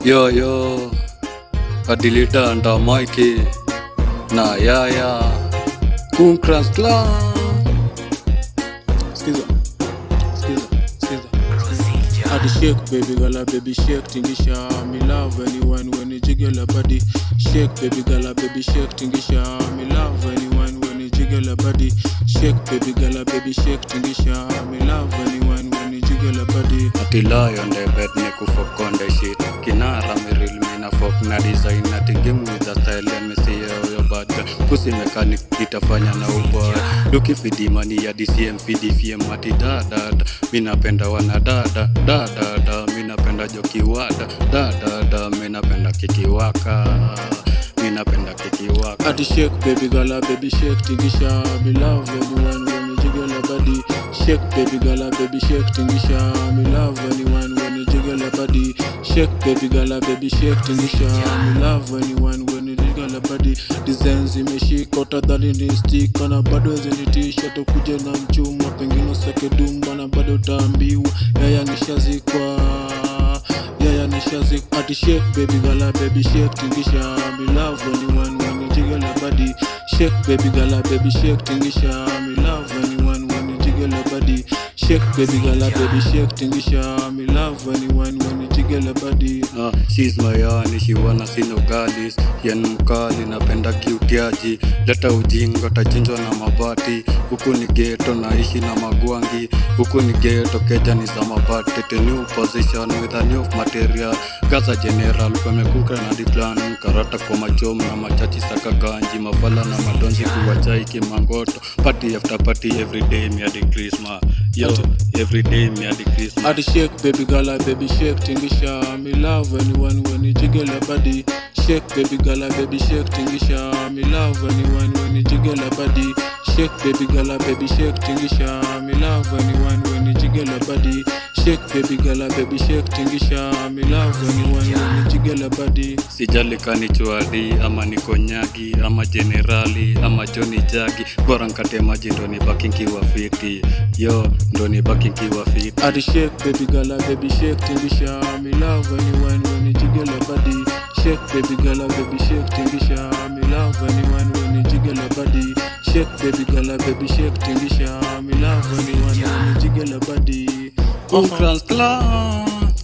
Yo yo, Adilita and Mikey, na yaya, Kunkrans Clan. Skiza. Adi shake baby gala baby shake tingisha. Me love anyone when you jiggle a body. Shake baby gala baby shake tingisha. Me love anyone when you jiggle a body. Shake baby gala baby shake tingisha. Me love anyone when you jiggle a body. Ati lion de bed ne kufok on the shit. Kinara me real me na fuck na design. Ati game with the style and me see your bad. Pussy mechanic itafanya na uboy. Luki fidi money ya DCM fidi FM ati da. Mina penda wana da. Mina penda joki wada da. Mina penda kikiwaka. Mina penda kikiwaka. Ati shake baby gala baby shake tingisha. Me love anyone when you jiggle a body. Shake baby gala baby shake tingisha. Me love anyone when you jiggle a body. Shake baby gala baby shake tingisha. Me love anyone when you jiggle a body. Designs imeshika utadhani ni stick. Kana bado zinitisha tukuje na mchuma. Pengine usake dumba na bado utaambiwa yaya nishazikwa. Ati shake baby gala baby shake tingisha. Me love anyone when you jiggle a body. Shake baby gala baby shake tingisha. Me love anyone when you jiggle a body. Shake baby gala baby shake tingisha. Me love anyone when you jiggle a body. She's my honey, she wanna see no galis. Yen mkali napenda kiutiaji. Leta ujinga tachinjwa na mabati. Huku ni ghetto naishi na magwangi. Huku ni ghetto keja ni za mabati. The new position with a new material. Gaza general kumekuka na declan. Karata kwa machomu na machachi saka ganji. Mafala na madonzi kuwachai kimangoto. Party after party every day me a Christmas. Yo, every day me a Christmas. Ati shake baby gala baby shake tingisha. Me love anyone when you jiggle a body. Shake baby gala baby shake tingisha. Me love anyone when you jiggle a body. Shake baby gala baby shake tingisha. Me love anyone when you jiggle a body. Shake baby gala baby shake tingisha. Me love anyone when you jiggle a body. Sijali kani chuadi ama niko nyagi ama generali ama Johnny Jagi. Bora nkate maji ndo ni baki nkiwa fiti. Yo ndo ni baki nkiwa fiti. Ati shake baby gala baby shake tingisha. Me love anyone when you jiggle a body. Shake baby gala baby shake tingisha. Me love anyone when you jiggle a body. Shake baby gala baby shake tingisha. Me love anyone when you jiggle a body. Kunkrans Clan.